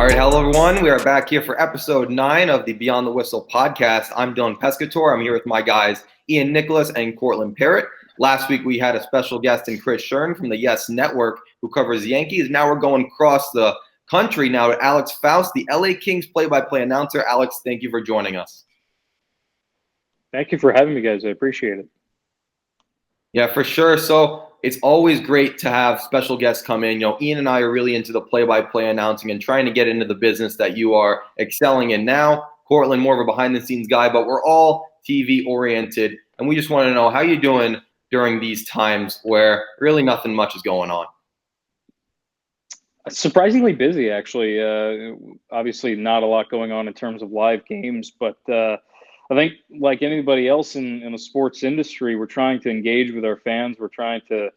All right, hello everyone. We are back here for episode 9 of the Beyond the Whistle podcast. I'm Dylan Pescatore. I'm here with my guys Ian Nicholas and Cortland Parrott. Last week we had a special guest in Chris Shern from the Yes Network who covers the Yankees. Now we're going across the country now to Alex Faust, the LA Kings play-by-play announcer. Alex, thank you for joining us. Thank you for having me, guys. I appreciate it. Yeah, for sure. So it's always great to have special guests come in. You know, Ian and I are really into the play-by-play announcing and trying to get into the business that you are excelling in now. Cortland, more of a behind-the-scenes guy, but we're all TV-oriented, and we just want to know how you're doing during these times where really nothing much is going on. Surprisingly busy, actually. Obviously, not a lot going on in terms of live games, but I think, like anybody else in the sports industry, we're trying to engage with our fans. We're trying to,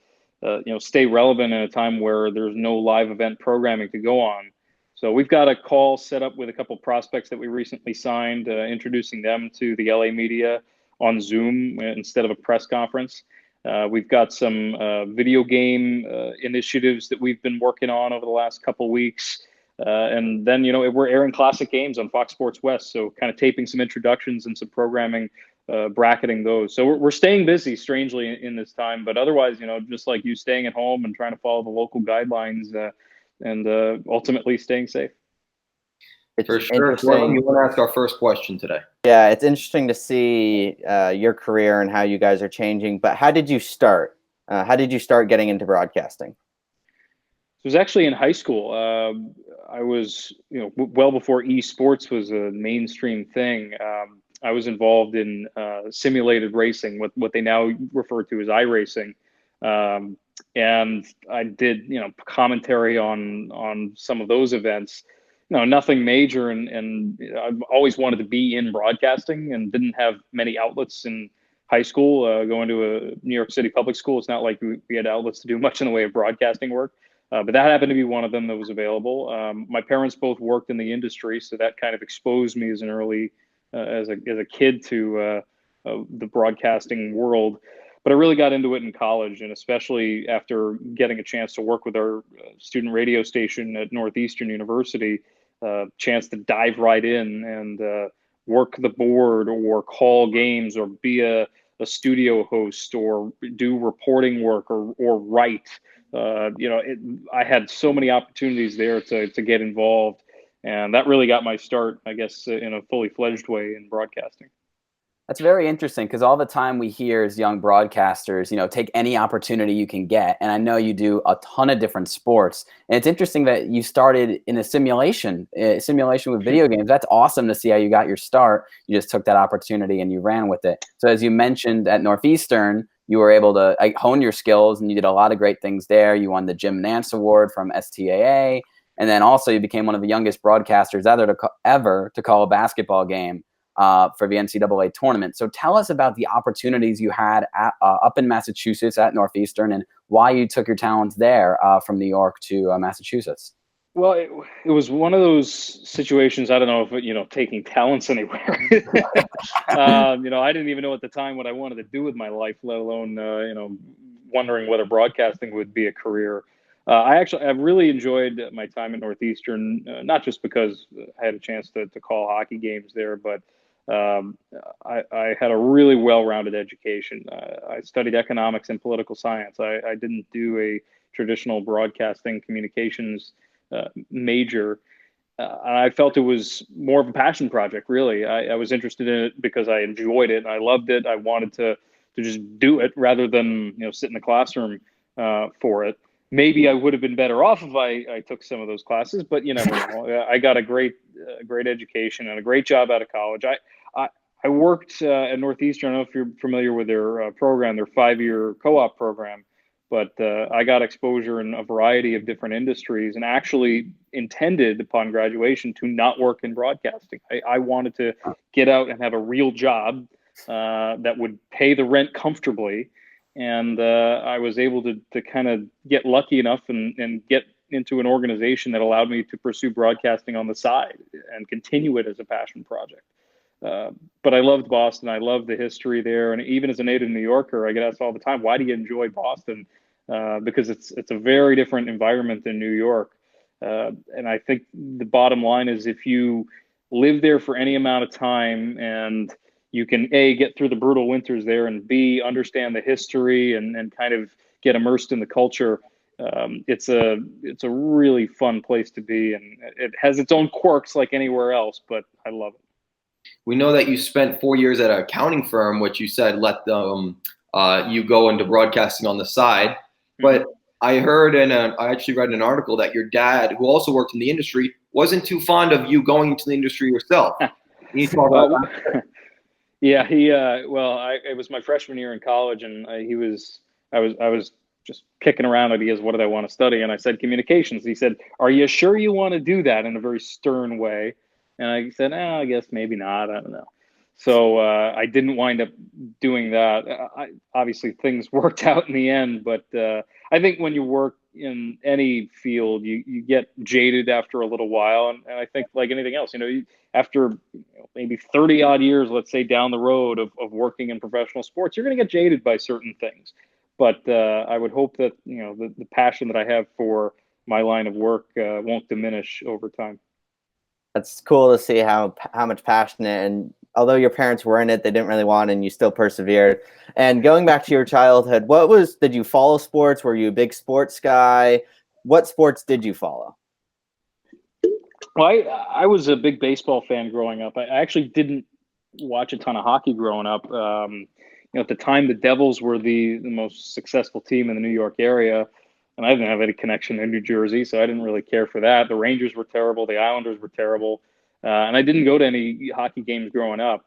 stay relevant in a time where there's no live event programming to go on. So we've got a call set up with a couple prospects that we recently signed, introducing them to the LA media on Zoom instead of a press conference. We've got some video game initiatives that we've been working on over the last couple weeks. And then, we're airing classic games on Fox Sports West. So kind of taping some introductions and some programming, bracketing those. So we're staying busy, strangely, in this time. But otherwise, just like you, staying at home and trying to follow the local guidelines and ultimately staying safe. For sure. Well, you want to ask our first question today? Yeah, it's interesting to see your career and how you guys are changing. But how did you start? How did you start getting into broadcasting? It was actually in high school. I was, well before esports was a mainstream thing. I was involved in simulated racing, what they now refer to as iRacing. And I did, commentary on some of those events. Nothing major, and I've always wanted to be in broadcasting and didn't have many outlets in high school. Going to a New York City public school, it's not like we had outlets to do much in the way of broadcasting work. But that happened to be one of them that was available. My parents both worked in the industry, so that kind of exposed me as an early, as a kid to the broadcasting world. But I really got into it in college, and especially after getting a chance to work with our student radio station at Northeastern University, chance to dive right in and work the board or call games or be a studio host or do reporting work or write. I had so many opportunities there to get involved, and that really got my start, I guess, in a fully fledged way in broadcasting. That's very interesting because all the time we hear as young broadcasters, take any opportunity you can get. And I know you do a ton of different sports. And it's interesting that you started in a simulation with video games. That's awesome to see how you got your start. You just took that opportunity and you ran with it. So as you mentioned at Northeastern, you were able to hone your skills and you did a lot of great things there. You won the Jim Nance Award from STAA. And then also you became one of the youngest broadcasters ever to call a basketball game for the NCAA tournament. So tell us about the opportunities you had up in Massachusetts at Northeastern and why you took your talents there from New York to Massachusetts. Well, it was one of those situations. I don't know if taking talents anywhere. I didn't even know at the time what I wanted to do with my life, let alone wondering whether broadcasting would be a career. I really enjoyed my time at Northeastern, not just because I had a chance to call hockey games there, but I had a really well-rounded education. I studied economics and political science. I didn't do a traditional broadcasting communications major. I felt it was more of a passion project, really. I was interested in it because I enjoyed it and I loved it. I wanted to just do it rather than sit in the classroom for it. Maybe I would have been better off if I took some of those classes, but you never know. I got a great education and a great job out of college. I worked at Northeastern. I don't know if you're familiar with their program, their 5-year co-op program, but I got exposure in a variety of different industries and actually intended upon graduation to not work in broadcasting. I wanted to get out and have a real job that would pay the rent comfortably. And I was able to kind of get lucky enough and get into an organization that allowed me to pursue broadcasting on the side and continue it as a passion project. But I loved Boston. I loved the history there. And even as a native New Yorker, I get asked all the time, why do you enjoy Boston? Because it's a very different environment than New York. And I think the bottom line is if you live there for any amount of time and you can A, get through the brutal winters there, and B, understand the history and kind of get immersed in the culture, it's a really fun place to be, and it has its own quirks like anywhere else, but I love it. We know that you spent 4 years at an accounting firm, which you said let them you go into broadcasting on the side. But I heard I actually read an article that your dad, who also worked in the industry, wasn't too fond of you going into the industry yourself. Can you talk about that? Yeah, it was my freshman year in college, and I was just kicking around ideas. What did I want to study? And I said communications. He said, "Are you sure you want to do that?" in a very stern way. And I said, I guess maybe not. I don't know. So I didn't wind up doing that. Obviously, things worked out in the end, but I think when you work in any field, you get jaded after a little while. And I think like anything else, after maybe 30 odd years, let's say down the road of working in professional sports, you're going to get jaded by certain things. But I would hope that, the passion that I have for my line of work won't diminish over time. That's cool to see how much passionate, and although your parents were in it, they didn't really want, and you still persevered. And going back to your childhood, did you follow sports? Were you a big sports guy? What sports did you follow? Well, I was a big baseball fan growing up. I actually didn't watch a ton of hockey growing up. At the time, the Devils were the most successful team in the New York area, and I didn't have any connection in New Jersey, so I didn't really care for that. The Rangers were terrible. The Islanders were terrible. And I didn't go to any hockey games growing up.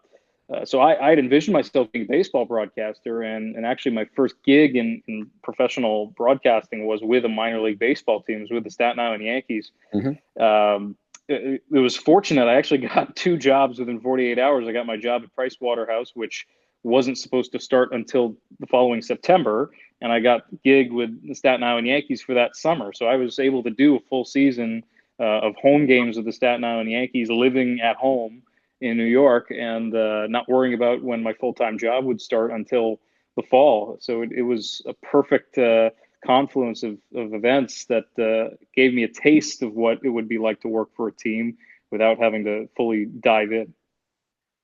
So I had envisioned myself being a baseball broadcaster, and actually my first gig in professional broadcasting was with a minor league baseball team. It was with the Staten Island Yankees. Mm-hmm. It was fortunate. I actually got 2 jobs within 48 hours. I got my job at Pricewaterhouse, which wasn't supposed to start until the following September, and I got gig with the Staten Island Yankees for that summer. So I was able to do a full season of home games with the Staten Island Yankees, living at home in New York, and not worrying about when my full-time job would start until the fall. So it was a perfect confluence of events that gave me a taste of what it would be like to work for a team without having to fully dive in.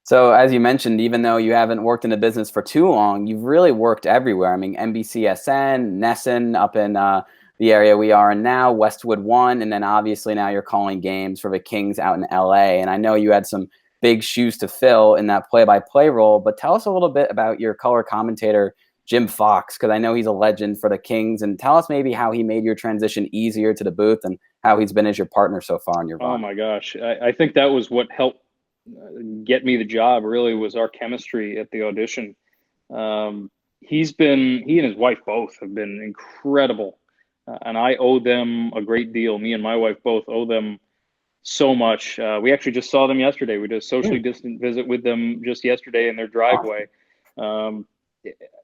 So as you mentioned, even though you haven't worked in the business for too long, you've really worked everywhere. I mean, NBCSN, Nesson up in the area we are in now, Westwood One, and then obviously now you're calling games for the Kings out in LA. And I know you had some big shoes to fill in that play-by-play role, but tell us a little bit about your color commentator, Jim Fox, because I know he's a legend for the Kings, and tell us maybe how he made your transition easier to the booth and how he's been as your partner so far in your run. Oh my gosh. I think that was what helped get me the job, really, was our chemistry at the audition. He and his wife both have been incredible. And I owe them a great deal. Me and my wife both owe them so much. We actually just saw them yesterday. We did a socially distant visit with them just yesterday in their driveway.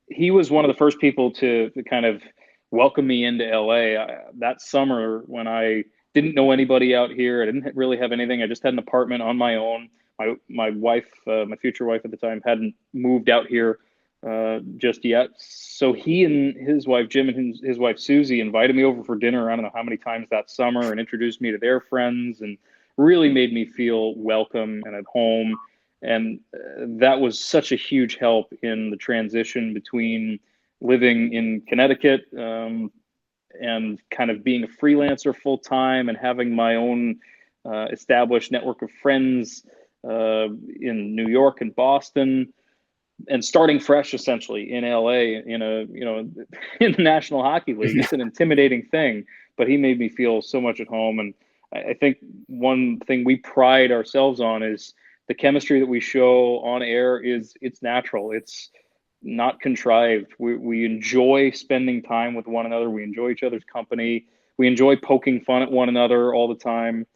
He was one of the first people to kind of welcome me into LA. That summer, when I didn't know anybody out here, I didn't really have anything. I just had an apartment on my own. My wife, my future wife at the time, hadn't moved out here just yet. So he and his wife, Jim, and his wife, Susie, invited me over for dinner. I don't know how many times that summer, and introduced me to their friends, and really made me feel welcome and at home. And that was such a huge help in the transition between living in Connecticut and kind of being a freelancer full time and having my own established network of friends in New York and Boston, and starting fresh essentially in LA in the National Hockey League. It's an intimidating thing, but he made me feel so much at home. And I think one thing we pride ourselves on is the chemistry that we show on air it's natural. It's not contrived. We enjoy spending time with one another. We enjoy each other's company. We enjoy poking fun at one another all the time.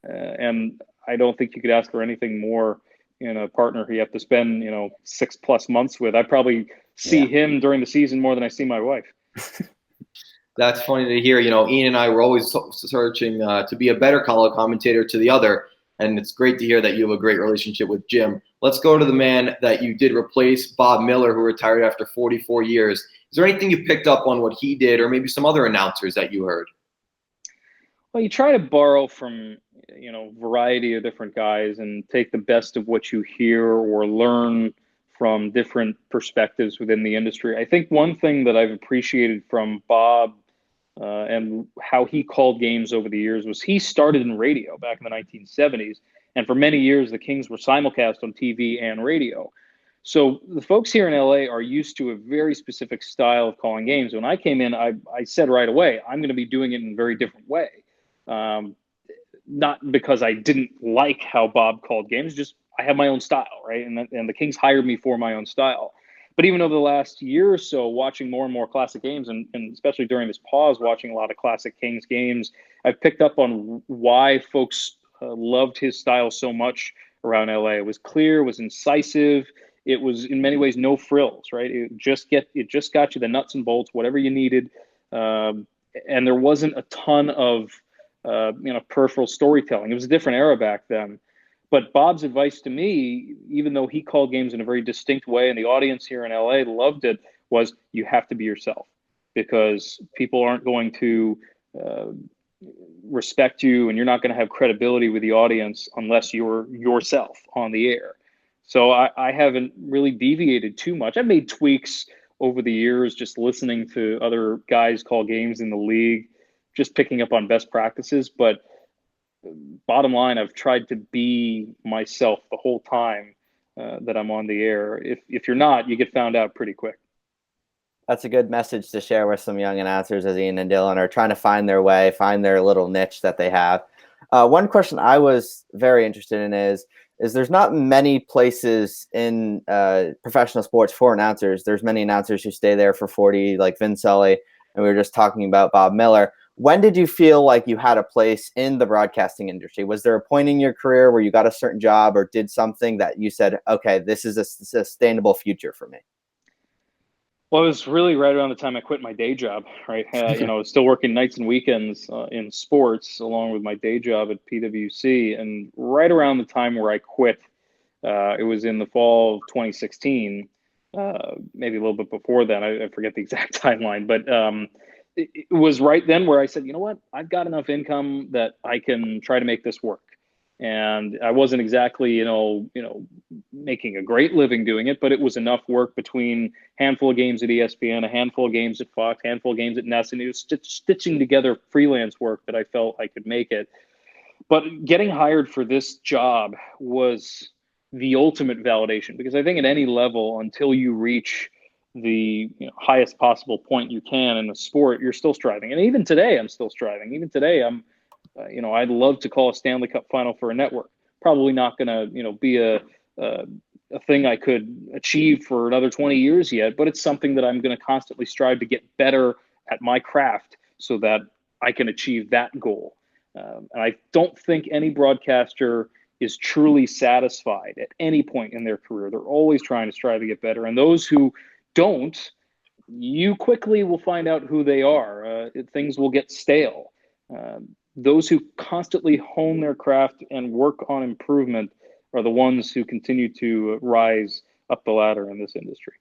And I don't think you could ask for anything more in a partner who you have to spend, 6+ months with. I probably see him during the season more than I see my wife. That's funny to hear. Ian and I were always searching to be a better color commentator to the other. And it's great to hear that you have a great relationship with Jim. Let's go to the man that you did replace, Bob Miller, who retired after 44 years. Is there anything you picked up on what he did, or maybe some other announcers that you heard? Well, you try to borrow from, variety of different guys and take the best of what you hear or learn from different perspectives within the industry. I think one thing that I've appreciated from Bob and how he called games over the years was he started in radio back in the 1970s. And for many years, the Kings were simulcast on TV and radio. So the folks here in LA are used to a very specific style of calling games. When I came in, I said right away, I'm going to be doing it in a very different way. Not because I didn't like how Bob called games, just I have my own style, right? And the Kings hired me for my own style. But even over the last year or so, watching more and more classic games, and especially during this pause, watching a lot of classic Kings games, I've picked up on why folks loved his style so much around LA. It was clear, it was incisive. It was in many ways no frills, right? It just got you the nuts and bolts, whatever you needed, and there wasn't a ton of peripheral storytelling. It was a different era back then. But Bob's advice to me, even though he called games in a very distinct way, and the audience here in LA loved it, was you have to be yourself, because people aren't going to respect you, and you're not going to have credibility with the audience unless you're yourself on the air. So I haven't really deviated too much. I've made tweaks over the years, just listening to other guys call games in the league, just picking up on best practices. But bottom line, I've tried to be myself the whole time that I'm on the air. If you're not, you get found out pretty quick. That's a good message to share with some young announcers as Ian and Dylan are trying to find their way, find their little niche that they have. One question I was very interested in is there's not many places in professional sports for announcers. There's many announcers who stay there for 40, like Vin Sully, and we were just talking about Bob Miller. When did you feel like you had a place in the broadcasting industry? Was there a point in your career where you got a certain job or did something that you said, okay, this is a sustainable future for me? Well, it was really right around the time I quit my day job, right? I was still working nights and weekends in sports along with my day job at PwC. And right around the time where I quit, it was in the fall of 2016, maybe a little bit before then. I forget the exact timeline, but it was right then where I said, you know what, I've got enough income that I can try to make this work. And I wasn't exactly, making a great living doing it, but it was enough work between a handful of games at ESPN, a handful of games at Fox, a handful of games at Ness, and it was stitching together freelance work that I felt I could make it. But getting hired for this job was the ultimate validation, because I think at any level, until you reach the highest possible point you can in the sport, you're still striving. And even today, I'm still striving. Even today, I'm I'd love to call a Stanley Cup final for a network. Probably not going to, be a thing I could achieve for another 20 years yet, but it's something that I'm going to constantly strive to get better at my craft so that I can achieve that goal. And I don't think any broadcaster is truly satisfied at any point in their career. They're always trying to strive to get better. And those who don't, you quickly will find out who they are. Things will get stale. Those who constantly hone their craft and work on improvement are the ones who continue to rise up the ladder in this industry.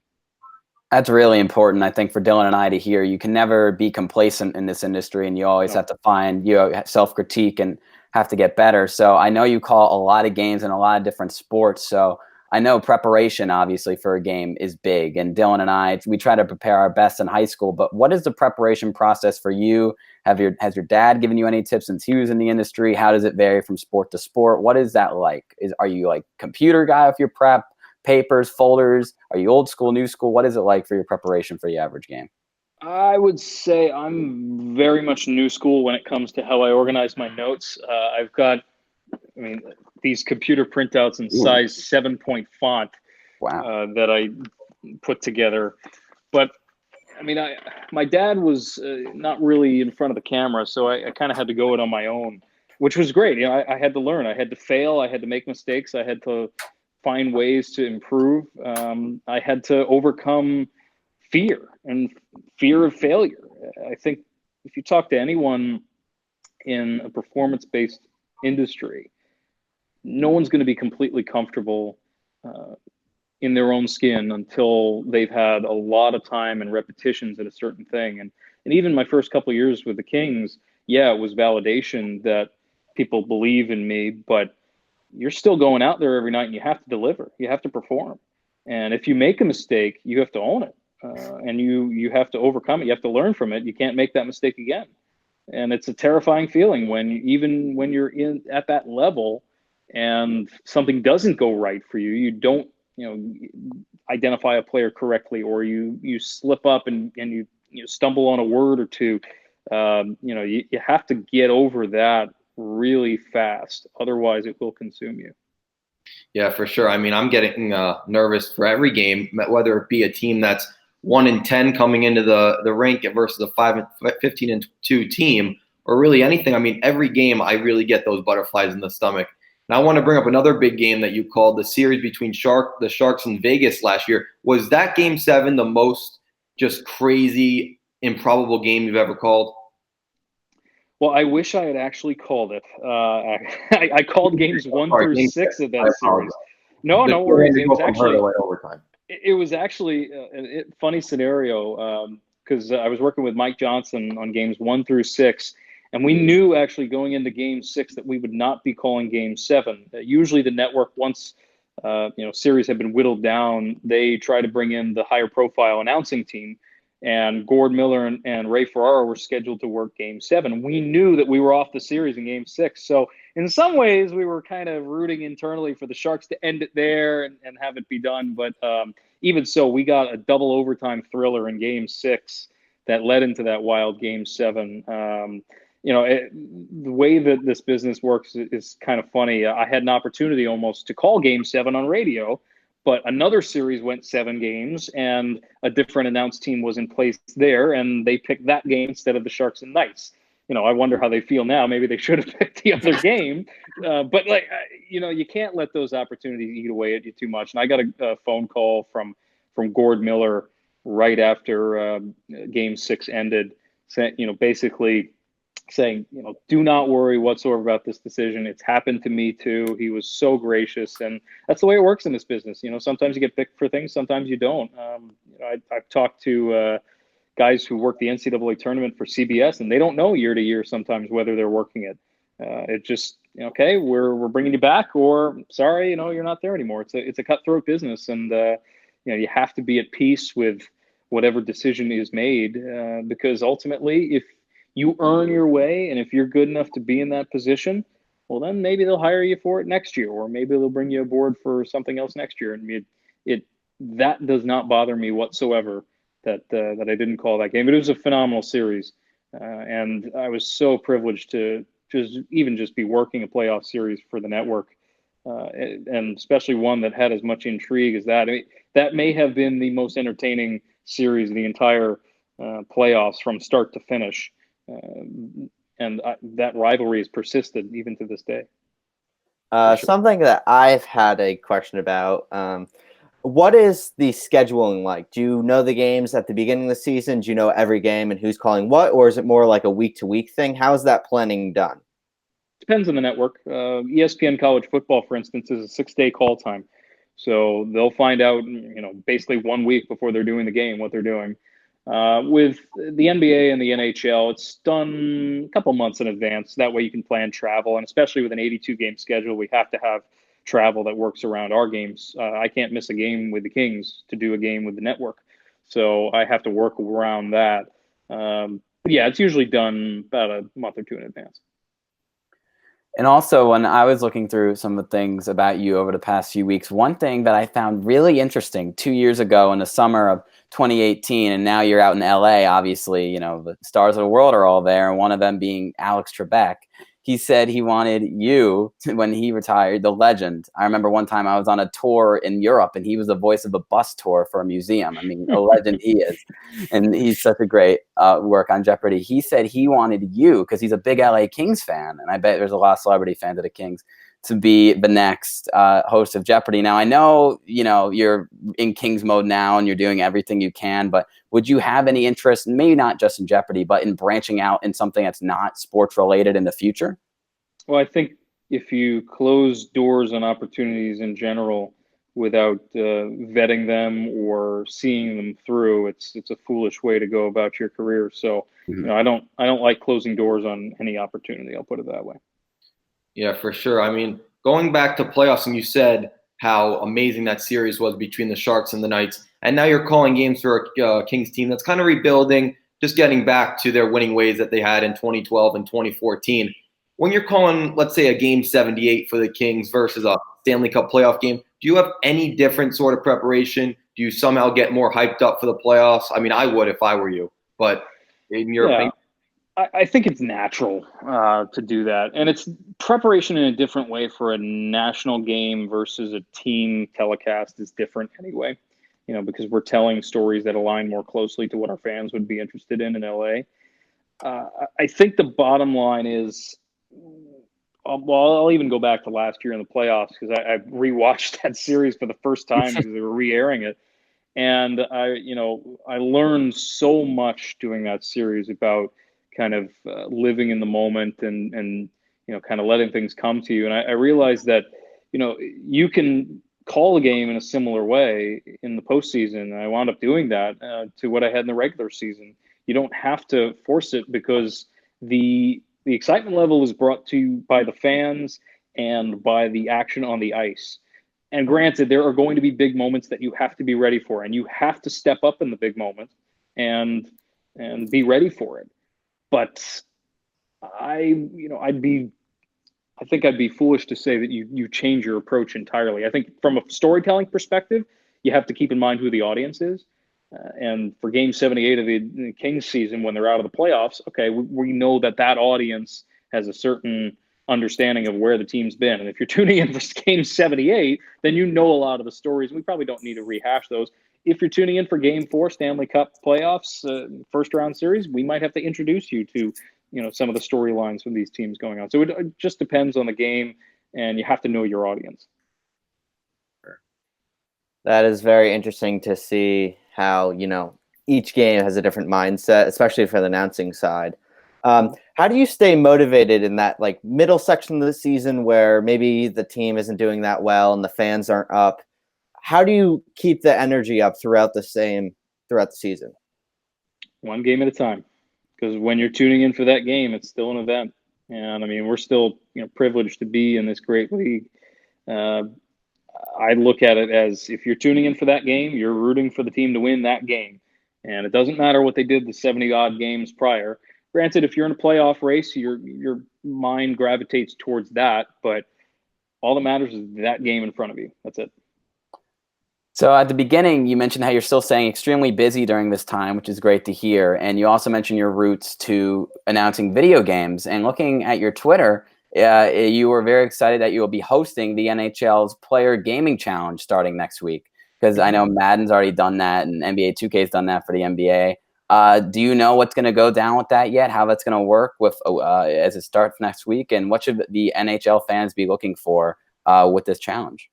That's really important, I think, for Dylan and I to hear. You can never be complacent in this industry, and you always have to find self-critique and have to get better. So I know you call a lot of games in a lot of different sports. So I know preparation, obviously, for a game is big. And Dylan and I, we try to prepare our best in high school. But what is the preparation process for you? Has your dad given you any tips since he was in the industry? How does it vary from sport to sport? What is that like? Are you like computer guy with your prep, papers, folders? Are you old school, new school? What is it like for your preparation for the average game? I would say I'm very much new school when it comes to how I organize my notes. I've got, these computer printouts in size 7-point font. Wow. That I put together. But my dad was not really in front of the camera, so I kind of had to go it on my own, which was great. I had to learn. I had to fail. I had to make mistakes. I had to find ways to improve. I had to overcome fear of failure. I think if you talk to anyone in a performance-based industry, no one's going to be completely comfortable in their own skin until they've had a lot of time and repetitions at a certain thing. And even my first couple of years with the Kings, yeah, it was validation that people believe in me, but you're still going out there every night and you have to deliver. You have to perform. And if you make a mistake, you have to own it. And you have to overcome it. You have to learn from it. You can't make that mistake again. And it's a terrifying feeling even when you're at that level and something doesn't go right for you, you don't, identify a player correctly, or you slip up and you stumble on a word or two. You have to get over that really fast. Otherwise, it will consume you. Yeah, for sure. I mean, I'm getting nervous for every game, whether it be a team that's 1-10 coming into the rink versus a 15-2 team, or really anything. I mean, every game I really get those butterflies in the stomach. And I want to bring up another big game that you called, the series between the Sharks and Vegas last year. Was that Game 7 the most just crazy, improbable game you've ever called? Well, I wish I had actually called it. I called games 1 through 6 of that series. No worries. It was actually overtime. It was actually a funny scenario because I was working with Mike Johnson on games 1 through 6, and we knew actually going into Game 6 that we would not be calling Game 7. Usually, the network, once series had been whittled down, they try to bring in the higher profile announcing team. And Gord Miller and Ray Ferraro were scheduled to work Game 7. We knew that we were off the series in Game 6. So in some ways, we were kind of rooting internally for the Sharks to end it there and have it be done. But even so, we got a double overtime thriller in Game 6 that led into that wild Game 7. The way that this business works is kind of funny. I had an opportunity almost to call Game 7 on radio, but another series went 7 games, and a different announced team was in place there, and they picked that game instead of the Sharks and Knights. I wonder how they feel now. Maybe they should have picked the other game. But you can't let those opportunities eat away at you too much. And I got a phone call from Gord Miller right after Game 6 ended, saying, basically saying, do not worry whatsoever about this decision. It's happened to me too. He was so gracious, and that's the way it works in this business. Sometimes you get picked for things, sometimes you don't. I've talked to guys who work the NCAA tournament for CBS, and they don't know year to year sometimes whether they're working it. It just, okay, we're bringing you back, or sorry, you're not there anymore. It's a cutthroat business, and you have to be at peace with whatever decision is made, because ultimately, if you earn your way, and if you're good enough to be in that position, well, then maybe they'll hire you for it next year, or maybe they'll bring you aboard for something else next year. And that does not bother me whatsoever that I didn't call that game. But it was a phenomenal series, and I was so privileged to just be working a playoff series for the network, and especially one that had as much intrigue as that. I mean, that may have been the most entertaining series of the entire playoffs from start to finish. That rivalry has persisted even to this day. Sure. Something that I've had a question about, what is the scheduling like? Do you know the games at the beginning of the season? Do you know every game and who's calling what? Or is it more like a week-to-week thing? How is that planning done? Depends on the network. ESPN College Football, for instance, is a 6-day call time. So they'll find out, basically 1 week before they're doing the game, what they're doing. With the NBA and the NHL, it's done a couple months in advance. That way you can plan travel, and especially with an 82-game schedule, we have to have travel that works around our games. I can't miss a game with the Kings to do a game with the network, so I have to work around that. But yeah, it's usually done about a month or two in advance. And also, when I was looking through some of the things about you over the past few weeks, one thing that I found really interesting 2 years ago in the summer of 2018, and now you're out in LA, obviously, the stars of the world are all there, and one of them being Alex Trebek. He said he wanted you when he retired, the legend. I remember one time I was on a tour in Europe, and he was the voice of a bus tour for a museum. I mean, a legend he is. And he's such a great work on Jeopardy. He said he wanted you, because he's a big LA Kings fan, and I bet there's a lot of celebrity fans of the Kings, to be the next host of Jeopardy. Now, I know, you're in Kings mode now and you're doing everything you can, but would you have any interest, maybe not just in Jeopardy, but in branching out in something that's not sports related in the future? Well, I think if you close doors on opportunities in general without vetting them or seeing them through. It's a foolish way to go about your career. So, I don't like closing doors on any opportunity. I'll put it that way. Yeah, for sure. I mean, going back to playoffs, and you said how amazing that series was between the Sharks and the Knights, and now you're calling games for a Kings team that's kind of rebuilding, just getting back to their winning ways that they had in 2012 and 2014. When you're calling, let's say, a game 78 for the Kings versus a Stanley Cup playoff game, do you have any different sort of preparation? Do you somehow get more hyped up for the playoffs? I mean, I would if I were you, but in your opinion? I think it's natural to do that. And it's preparation in a different way for a national game versus a team telecast is different anyway, because we're telling stories that align more closely to what our fans would be interested in LA. I think the bottom line is, I'll even go back to last year in the playoffs because I rewatched that series for the first time because they were re-airing it. And I learned so much doing that series about kind of living in the moment and kind of letting things come to you. And I realized that, you can call a game in a similar way in the postseason. And I wound up doing that to what I had in the regular season. You don't have to force it because the excitement level is brought to you by the fans and by the action on the ice. And granted, there are going to be big moments that you have to be ready for, and you have to step up in the big moment and be ready for it. But I'd be foolish to say that you change your approach entirely. I think from a storytelling perspective, you have to keep in mind who the audience is. And for Game 78 of the Kings season, when they're out of the playoffs, okay, we know that audience has a certain understanding of where the team's been. And if you're tuning in for Game 78, then you know a lot of the stories. We probably don't need to rehash those. If you're tuning in for Game 4 Stanley Cup playoffs, first round series, we might have to introduce you to some of the storylines from these teams going on. So it just depends on the game, and you have to know your audience. That is very interesting to see how, each game has a different mindset, especially for the announcing side. How do you stay motivated in that middle section of the season where maybe the team isn't doing that well and the fans aren't up? How do you keep the energy up throughout the season? One game at a time. Because when you're tuning in for that game, it's still an event. And I mean, we're still privileged to be in this great league. I look at it as if you're tuning in for that game, you're rooting for the team to win that game. And it doesn't matter what they did the 70-odd games prior. Granted, if you're in a playoff race, your mind gravitates towards that. But all that matters is that game in front of you. That's it. So at the beginning, you mentioned how you're still staying extremely busy during this time, which is great to hear. And you also mentioned your roots to announcing video games. And looking at your Twitter, you were very excited that you will be hosting the NHL's Player Gaming Challenge starting next week. Because I know Madden's already done that, and NBA 2K's done that for the NBA. Do you know what's going to go down with that yet? How that's going to work with as it starts next week? And what should the NHL fans be looking for with this challenge?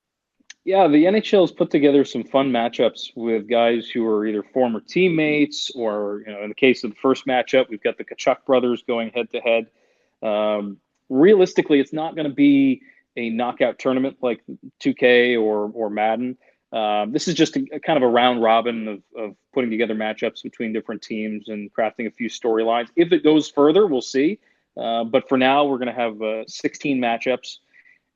Yeah, the NHL's put together some fun matchups with guys who are either former teammates or, in the case of the first matchup, we've got the Kachuk brothers going head-to-head. Realistically, it's not going to be a knockout tournament like 2K or Madden. This is just a kind of a round robin of putting together matchups between different teams and crafting a few storylines. If it goes further, we'll see. But for now, we're going to have 16 matchups.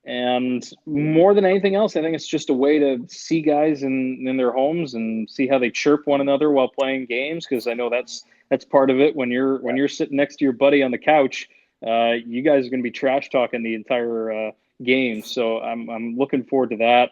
And more than anything else, I think it's just a way to see guys in their homes and see how they chirp one another while playing games. Because I know that's part of it. When you're sitting next to your buddy on the couch, you guys are going to be trash talking the entire game. So I'm looking forward to that.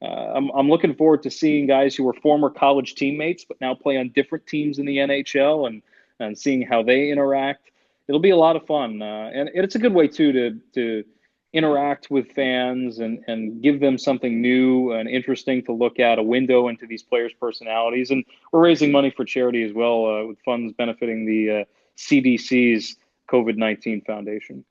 I'm looking forward to seeing guys who were former college teammates but now play on different teams in the NHL and seeing how they interact. It'll be a lot of fun, and it's a good way too to interact with fans and give them something new and interesting to look at, a window into these players' personalities. And we're raising money for charity as well, with funds benefiting the CDC's COVID-19 Foundation.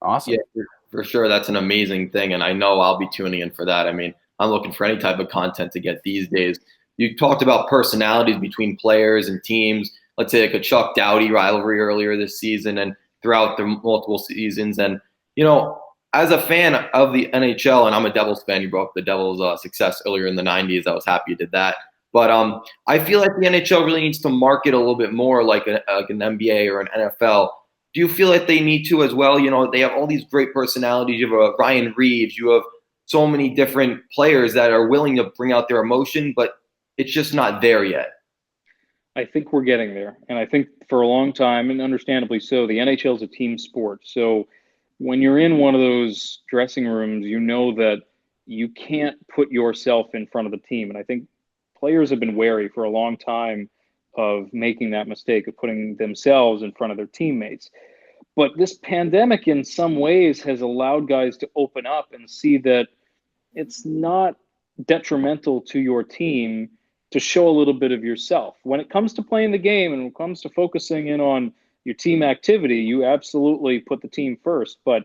Awesome. Yeah, for sure. That's an amazing thing. And I know I'll be tuning in for that. I mean, I'm looking for any type of content to get these days. You talked about personalities between players and teams. Let's say like a Chuck Doughty rivalry earlier this season and throughout the multiple seasons. And, as a fan of the NHL, and I'm a Devils fan, you brought up the Devils' success earlier in the '90s. I was happy you did that. But I feel like the NHL really needs to market a little bit more like an NBA or an NFL. Do you feel like they need to as well? You know, they have all these great personalities. You have Ryan Reeves. You have so many different players that are willing to bring out their emotion, but it's just not there yet. I think we're getting there. And I think for a long time, and understandably so, the NHL is a team sport. So when you're in one of those dressing rooms, you know that you can't put yourself in front of the team. And I think players have been wary for a long time of making that mistake of putting themselves in front of their teammates. But this pandemic, in some ways, has allowed guys to open up and see that it's not detrimental to your team to show a little bit of yourself. When it comes to playing the game and when it comes to focusing in on your team activity, you absolutely put the team first. But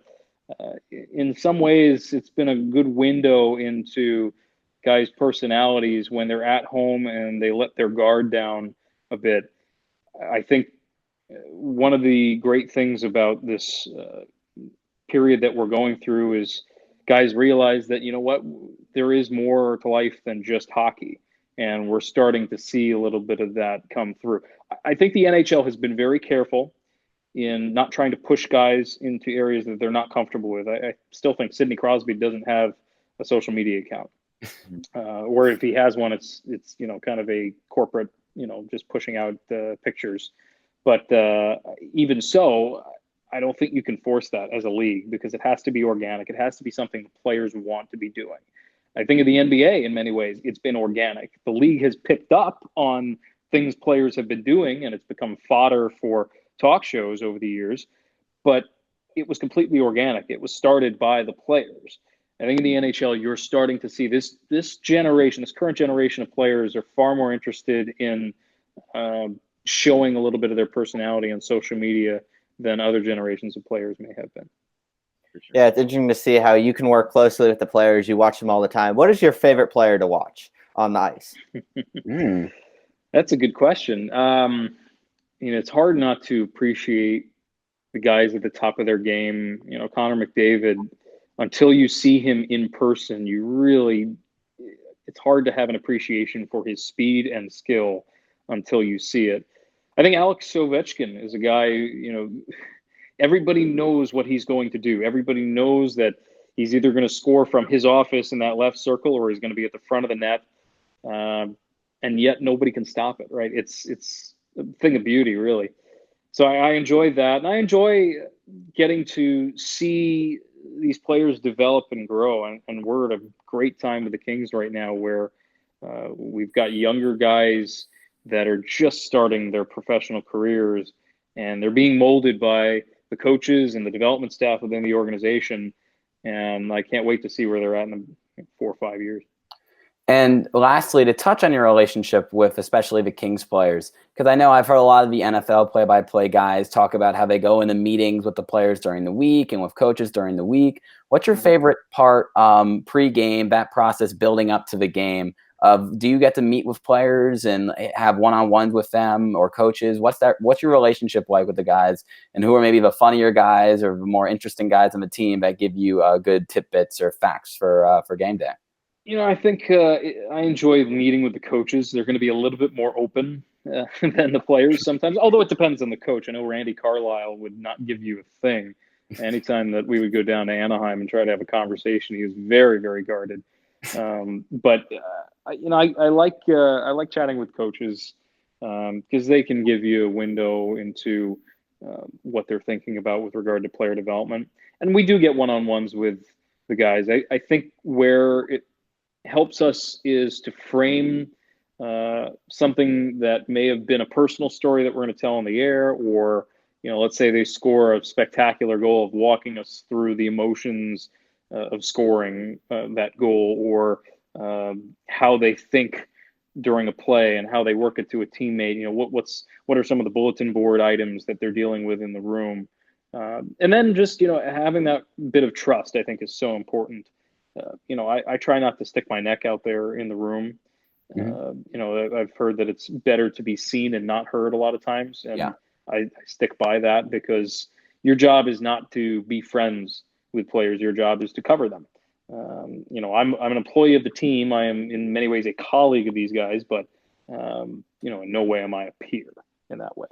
in some ways, it's been a good window into guys' personalities when they're at home and they let their guard down a bit. I think one of the great things about this period that we're going through is guys realize that, you know what, there is more to life than just hockey. And we're starting to see a little bit of that come through. I think the NHL has been very careful in not trying to push guys into areas that they're not comfortable with. I still think Sidney Crosby doesn't have a social media account, or if he has one, it's kind of a corporate, just pushing out pictures. But even so, I don't think you can force that as a league because it has to be organic. It has to be something the players want to be doing. I think of the NBA in many ways, it's been organic. The league has picked up on things players have been doing, and it's become fodder for talk shows over the years, but it was completely organic. It was started by the players. I think in the NHL, you're starting to see this current generation of players are far more interested in showing a little bit of their personality on social media than other generations of players may have been. Sure. Yeah, it's interesting to see how you can work closely with the players. You watch them all the time. What is your favorite player to watch on the ice? That's a good question. It's hard not to appreciate the guys at the top of their game. Connor McDavid, until you see him in person, it's hard to have an appreciation for his speed and skill until you see it. I think Alex Ovechkin is a guy, everybody knows what he's going to do. Everybody knows that he's either going to score from his office in that left circle or he's going to be at the front of the net. And yet nobody can stop it, right? It's a thing of beauty, really. So I enjoy that. And I enjoy getting to see these players develop and grow. And we're at a great time with the Kings right now where we've got younger guys that are just starting their professional careers and they're being molded by the coaches and the development staff within the organization. And I can't wait to see where they're at in 4 or 5 years. And lastly, to touch on your relationship with especially the Kings players, because I know I've heard a lot of the NFL play-by-play guys talk about how they go into meetings with the players during the week and with coaches during the week. What's your favorite part pre-game, that process building up to the game? Do you get to meet with players and have one-on-ones with them or coaches? What's your relationship like with the guys, and who are maybe the funnier guys or the more interesting guys on the team that give you good tidbits or facts for game day? I think I enjoy meeting with the coaches. They're going to be a little bit more open than the players sometimes, although it depends on the coach. I know Randy Carlyle would not give you a thing. Anytime that we would go down to Anaheim and try to have a conversation, he was very, very guarded. But I like chatting with coaches because they can give you a window into what they're thinking about with regard to player development. And we do get one-on-ones with the guys. I think where it helps us is to frame something that may have been a personal story that we're going to tell on the air, or let's say they score a spectacular goal of walking us through the emotions of scoring that goal, or how they think during a play and how they work it to a teammate. What are some of the bulletin board items that they're dealing with in the room, and then just having that bit of trust, I think, is so important. I try not to stick my neck out there in the room. I've heard that it's better to be seen and not heard a lot of times. And I stick by that because your job is not to be friends with players. Your job is to cover them. You know, I'm an employee of the team. I am in many ways a colleague of these guys, but you know, in no way am I a peer in that way.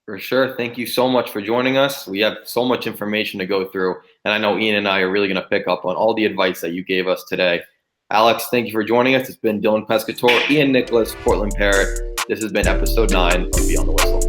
For sure. Thank you so much for joining us. We have so much information to go through, and I know Ian and I are really going to pick up on all the advice that you gave us today. Alex, thank you for joining us. It's been Dylan Pescatore, Ian Nicholas, Cortland Parrott. This has been episode 9 of Beyond the Whistle.